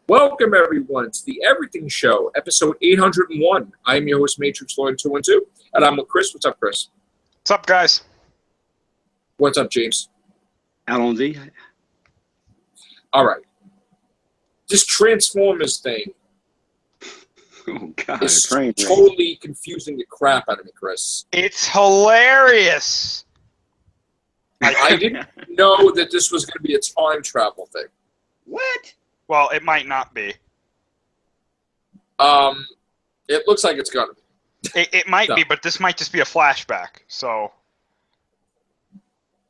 Welcome, everyone, to the Everything Show, episode 801. I'm your host, Matrix Lawyer 212, and I'm with Chris. What's up, Chris? What's up, guys? What's up, James? Alan Z. All right. This Transformers thing Oh, God. is totally confusing the crap out of me, Chris. It's hilarious. I didn't know that this was going to be a time travel thing. What? Well, it might not be. It looks like it's going to be. It might No. be, but this might just be a flashback. So.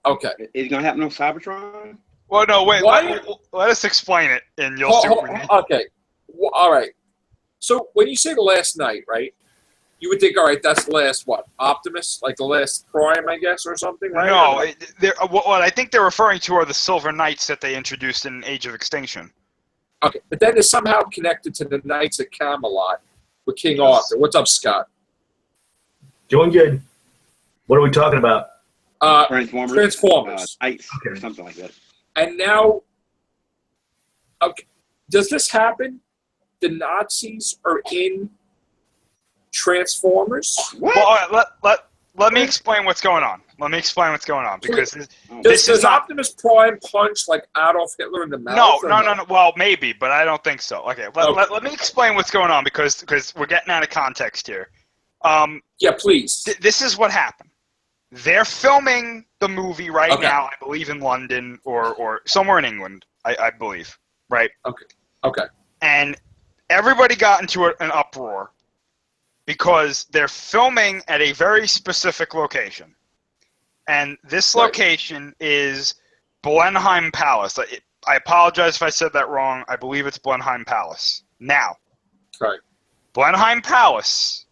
Okay. Is it going to happen on Cybertron? Well, no, wait. Why- Let us explain it, and you'll see what we mean. Okay. Well, all right. So when you say the last night, right, you would think, all right, that's the last, what, Optimus? Like the last Prime, I guess, or something, right? No, what I think they're referring to are the Silver Knights that they introduced in Age of Extinction. Okay, but then it's somehow connected to the Knights of Camelot with King Arthur. What's up, Scott? Doing good. What are we talking about? Transformers. Ice or something like that. And now, okay, does this happen? The Nazis are in Transformers? What? Well, all right, let me explain what's going on. Let me explain what's going on, because this Does is not. Optimus Prime punch like Adolf Hitler in the mouth? No. Well, maybe, but I don't think so. Okay, let me explain what's going on, because we're getting out of context here. Yeah, please. This is what happened. They're filming the movie right now, I believe in London or somewhere in England, I believe, right? Okay. And everybody got into an uproar because they're filming at a very specific location. And this location is Blenheim Palace. I apologize if I said that wrong. I believe it's Blenheim Palace. Now, Right. Blenheim Palace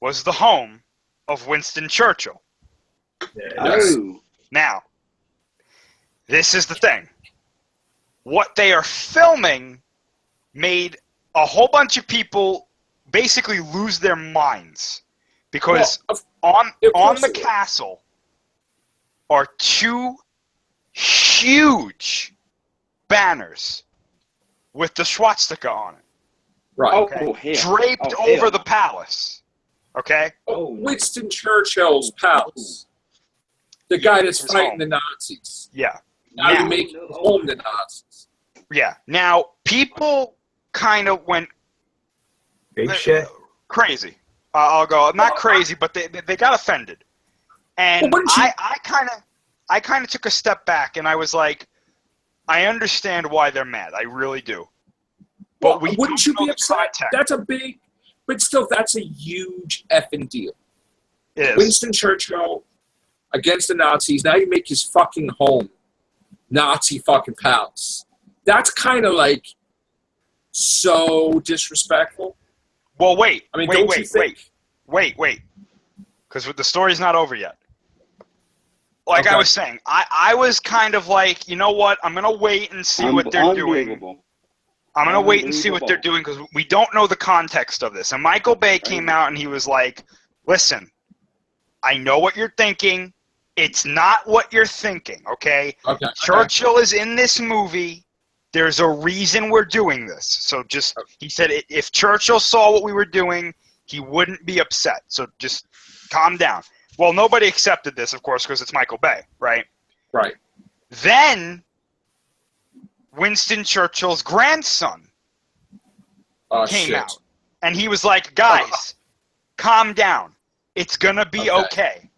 was the home of Winston Churchill. Yes. Oh. Now, this is the thing. What they are filming made a whole bunch of people basically lose their minds, because on the castle are two huge banners with the swastika on it. Right. Okay? Hell. Draped Oh, hell. over the palace. Okay? Winston Churchill's palace. The guy that's His fighting home. the Nazis. Yeah. Now you Now- make home the Nazis. Yeah. Now, people kind of went Big shit. crazy. I'll go not crazy, but they got offended, and Well, wouldn't you- I kind of took a step back, and I was like, I understand why they're mad. I really do. But Well, wouldn't you don't know be the upset? context. That's a big, but still, that's a huge effing deal. It is. Winston Churchill against the Nazis. Now you make his fucking home Nazi fucking palace. That's kind of like so disrespectful. Well, wait. I mean, wait, don't wait, you think? wait. Because the story's not over yet. Like Okay. I was saying, I was kind of like, you know what? I'm gonna wait and see what they're doing. Unbelievable. I'm going to wait and see what they're doing, because we don't know the context of this. And Michael Bay came out and he was like, listen, I know what you're thinking. It's not what you're thinking, okay? Okay. Churchill is in this movie. There's a reason we're doing this. So just, he said, if Churchill saw what we were doing, he wouldn't be upset. So just calm down. Well, nobody accepted this, of course, because it's Michael Bay, right? Right. Then Winston Churchill's grandson Oh, came shit. out, and he was like, guys, calm down. It's going to be Okay. okay.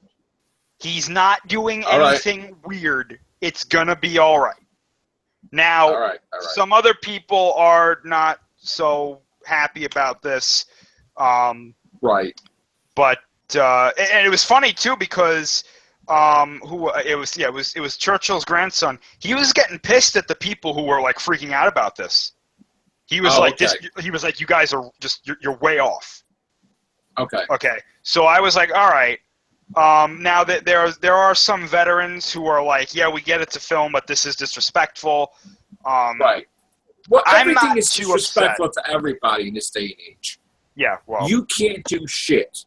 He's not doing All right. anything weird. It's going to be all right. Now, All right. some other people are not so happy about this. Right. But and it was funny too, because it was Churchill's grandson. He was getting pissed at the people who were like freaking out about this. He was he was like, you guys are just you're way off. Okay. Okay. So I was like, all right. Now that there are some veterans who are like, yeah, we get it's a film, but this is disrespectful. Right. Well, I'm everything not is too disrespectful to everybody in this day and age. Yeah. Well. You can't do shit.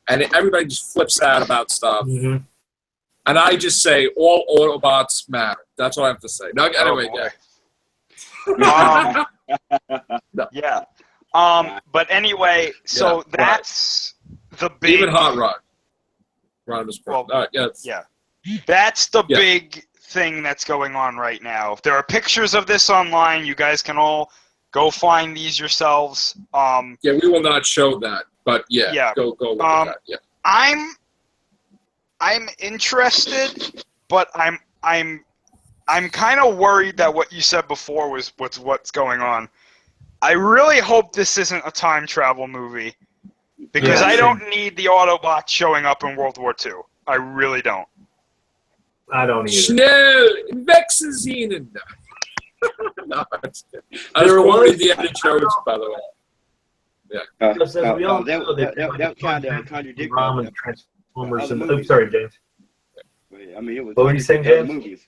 And everybody just flips out about stuff. Mm-hmm. And I just say, all Autobots matter. That's what I have to say. No, anyway, boy. yeah. Yeah. But anyway, so that's the big. Even Hot Rod. Rodimus Prime. Well, yeah. That's the big thing that's going on right now. There are pictures of this online. You guys can all go find these yourselves. Yeah, we will not show that, but go look at that. Yeah. I'm interested, but I'm kind of worried that what you said before was what's going on. I really hope this isn't a time travel movie, because I don't need the Autobots showing up in World War II. I really don't. I don't either. Schnell, Wechselzinen. No, I was quoting Indiana Jones, by the way. Yeah. That kind of contradicts Transformers and sorry, James. I mean, it was. What were you saying, James? Movies.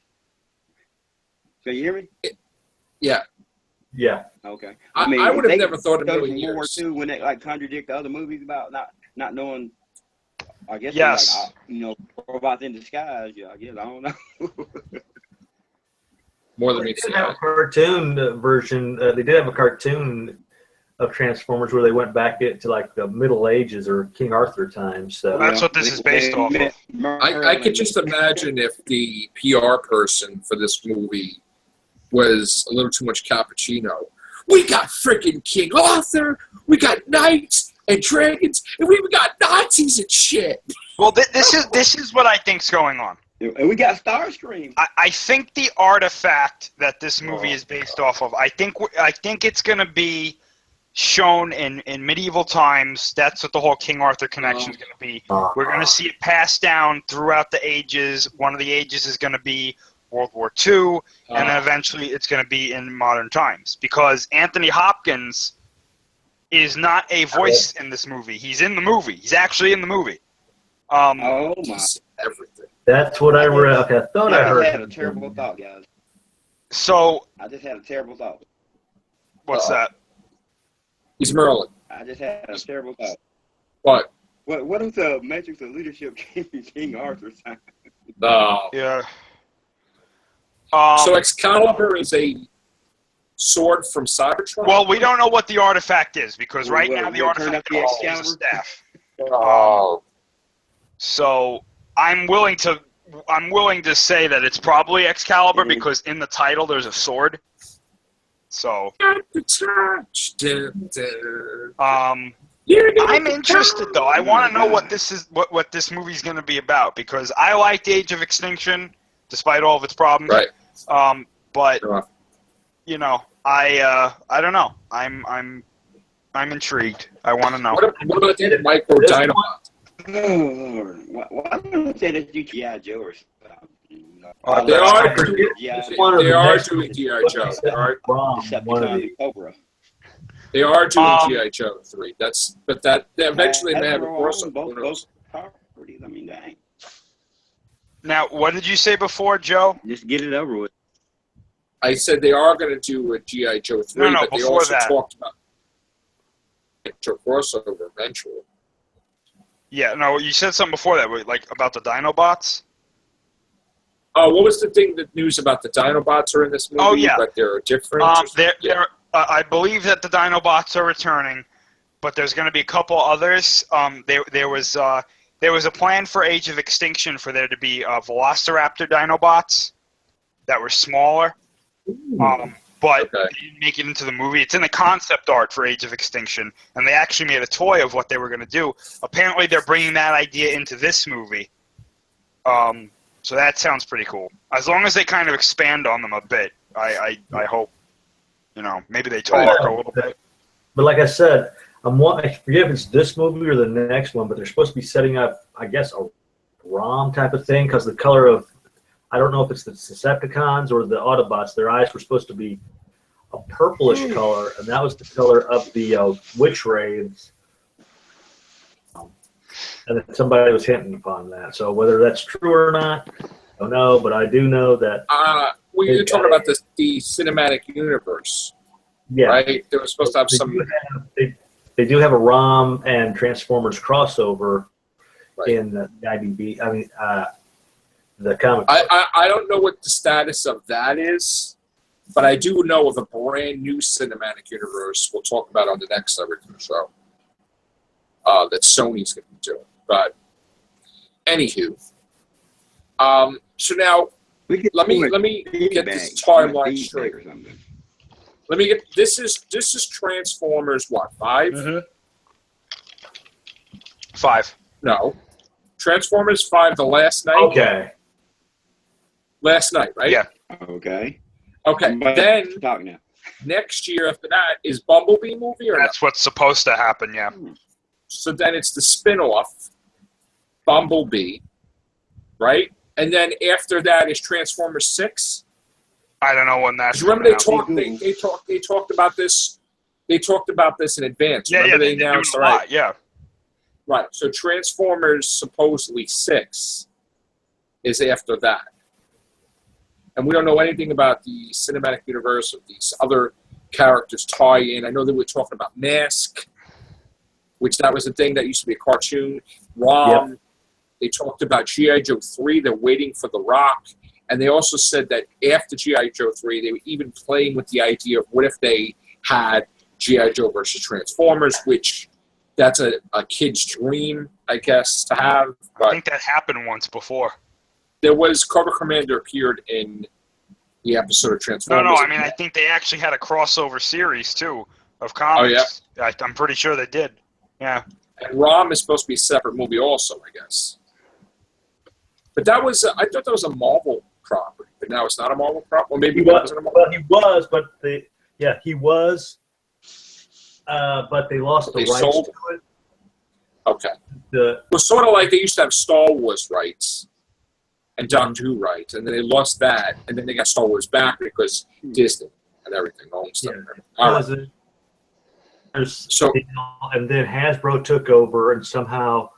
Can you hear me? Yeah. Yeah. Okay. I would have never thought of World million War years. II when they contradict the other movies about not knowing. I guess. Yes. Robots in disguise. Yeah. I guess I don't know. More than They meets did the have eye. a cartoon version. They did have a cartoon of Transformers where they went back to like the Middle Ages or King Arthur times. So That's what this is based off of. I could just imagine if the PR person for this movie was a little too much cappuccino. We got freaking King Arthur, we got knights and dragons, and we even got Nazis and shit. Well, this is what I think's going on. And we got Starscream. I think the artifact that this movie is based off of, I think it's going to be shown in medieval times. That's what the whole King Arthur connection is going to be. We're going to see it passed down throughout the ages. One of the ages is going to be World War II, and then eventually it's going to be in modern times. Because Anthony Hopkins is not a voice in this movie. He's in the movie. He's actually in the movie. Oh my! Everything. that's what I read. Okay, I thought I heard. I had a terrible thought, guys. So I just had a terrible thought. what's that? He's Merlin. I just had a terrible thought. What? What if the Matrix of Leadership came from King Arthur's time? No. Yeah. So Excalibur is a sword from Cybertron? Well, we don't know what the artifact is, because right now the We'll turn artifact up the is a Excalibur? staff. Oh. So I'm willing to say that it's probably Excalibur, because in the title there's a sword. So Got the touch. Dun, dun. I'm interested though. I want to know what this movie's going to be about, because I liked Age of Extinction despite all of its problems. Right. But Sure. you know, I don't know. I'm intrigued. I want to know. What about the micro dynamite? Oh Lord! Why don't you say that you G.I. Joe or something? They are I forget G.I. one of They the are next doing ones. G.I. Joe. One of Decepticon the, and Cobra. They are doing Um, G.I. Joe 3. But eventually they may have a crossover. Who knows? Both properties. I mean, dang. Now, what did you say before, Joe? Just get it over with. I said they are going to do a G.I. Joe 3, No, but they before also that. talked about a crossover eventually. Yeah, no, you said something before that, like about the Dinobots. Oh, what was the thing? The news about the Dinobots are in this movie? Oh, yeah. But they're different. I believe that the Dinobots are returning, but there's going to be a couple others. There was a plan for Age of Extinction for there to be Velociraptor Dinobots that were smaller, but Okay. they didn't make it into the movie. It's in the concept art for Age of Extinction, and they actually made a toy of what they were going to do. Apparently, they're bringing that idea into this movie. So that sounds pretty cool. As long as they kind of expand on them a bit, I hope. Maybe they talk a little bit. but like I said, I forget if it's this movie or the next one, but they're supposed to be setting up, I guess, a ROM type of thing, because the color of, I don't know if it's the Decepticons or the Autobots, their eyes were supposed to be a purplish color, and that was the color of the witch raids. And then somebody was hinting upon that. So whether that's true or not, I don't know, but I do know that. Well, you're talking about the cinematic universe, Yeah, right? They were supposed to have they some. they do have a ROM and Transformers crossover Right. in the IDB. I mean, the comic. I don't know what the status of that is. But I do know of a brand new cinematic universe we'll talk about on the next Everything show that Sony's going to be doing. But anywho, so now let me get this timeline straight. Let me get this is Transformers what 5? Mm-hmm. 5. No, Transformers 5. The last night. Okay. Last night, right? Yeah. Okay. Okay. Then talk now. next year after that is Bumblebee movie or That's what's supposed to happen. Yeah. So then it's the spin-off, Bumblebee, right? And then after that is Transformers 6. I don't know when that's. Remember they talked about this. They talked about this in advance. Yeah, Remember yeah, they announced a lot. Yeah. Right. So Transformers supposedly 6 is after that. And we don't know anything about the cinematic universe of these other characters tie in. I know they were talking about Mask, which that was the thing that used to be a cartoon. Rom. Yep. They talked about G.I. Joe 3. They're waiting for The Rock. And they also said that after G.I. Joe 3, they were even playing with the idea of what if they had G.I. Joe versus Transformers, which that's a kid's dream, I guess, to have. But I think that happened once before. There was Cobra Commander appeared in the episode of Transformers. No, I mean, I think they actually had a crossover series, too, of comics. Oh, yeah? I'm pretty sure they did. Yeah. And Rom is supposed to be a separate movie also, I guess. But that was, I thought that was a Marvel property, but now it's not a Marvel property. Or maybe he was, well, he was, but he was, but they lost the rights to it. Okay. It was sort of like they used to have Star Wars rights and Doctor Who rights, and then they lost that, and then they got Star Wars back because Disney and everything owns stuff. Yeah. All right. So, and then Hasbro took over, and somehow.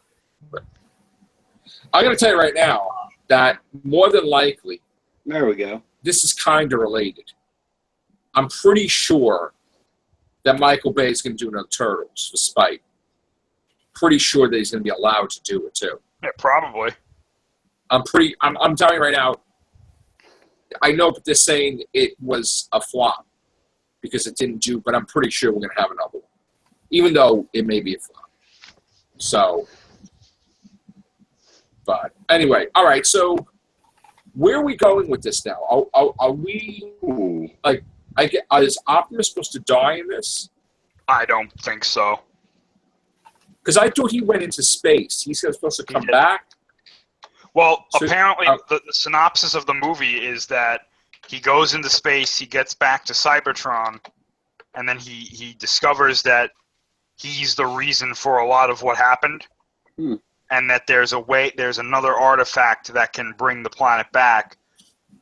I'm going to tell you right now that more than likely, there we go. This is kind of related. I'm pretty sure that Michael Bay is going to do another Turtles for spite. Pretty sure that he's going to be allowed to do it too. Yeah, probably. I'm telling you right now. I know that they're saying it was a flop because it didn't do, but I'm pretty sure we're going to have another one, even though it may be a flop. So. But anyway, all right. So, where are we going with this now? Are we like? Is Optimus supposed to die in this? I don't think so. Because I thought he went into space. He's supposed to come back. Well, so, apparently, the synopsis of the movie is that he goes into space, he gets back to Cybertron, and then he discovers that he's the reason for a lot of what happened. And that there's another artifact that can bring the planet back,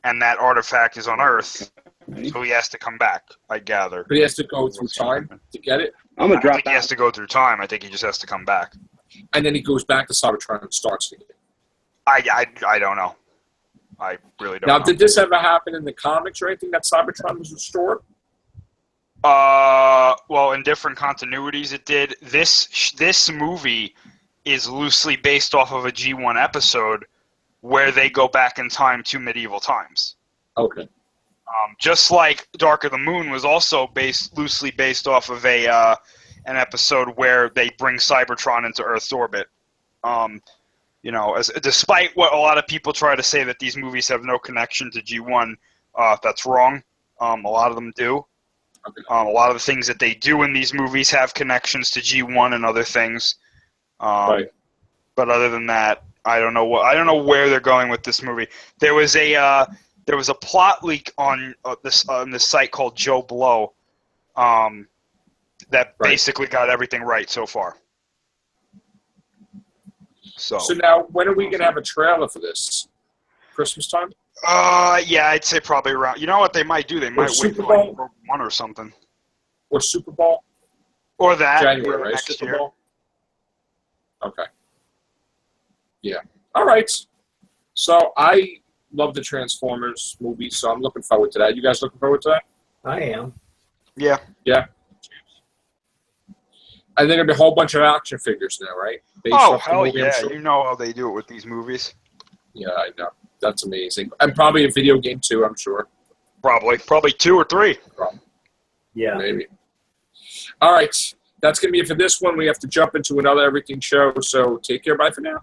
and that artifact is on Earth, so he has to come back, I gather. But he has to go through time to get it? I'm going to drop he has to go through time. I think he just has to come back. And then he goes back to Cybertron and starts again. I don't know. I really don't know. Now, did this ever happen in the comics or anything, that Cybertron was restored? Well, in different continuities it did. This movie is loosely based off of a G1 episode where they go back in time to medieval times. Okay. Just like Dark of the Moon was also loosely based off of an episode where they bring Cybertron into Earth's orbit. Despite what a lot of people try to say that these movies have no connection to G1, that's wrong. A lot of them do. Okay. A lot of the things that they do in these movies have connections to G1 and other things. Right. But other than that, I don't know where they're going with this movie. There was a plot leak on this site called Joe Blow, that basically got everything right so far. So now, when are we gonna have a trailer for this? Christmas time? Yeah, I'd say probably around. You know what they might do? They might wait for like Rogue One or something. Or Super Bowl? Or that. January, right? Next Super year. Bowl? Okay. Yeah. All right. So I love the Transformers movie, so I'm looking forward to that. You guys looking forward to that? I am. Yeah. Yeah. And then there'll be a whole bunch of action figures now, right? Hell yeah. Sure. You know how they do it with these movies. Yeah, I know. That's amazing. And probably a video game too, I'm sure. Probably 2 or 3. Yeah. Maybe. All right. That's going to be it for this one. We have to jump into another Everything show. So take care. Bye for now.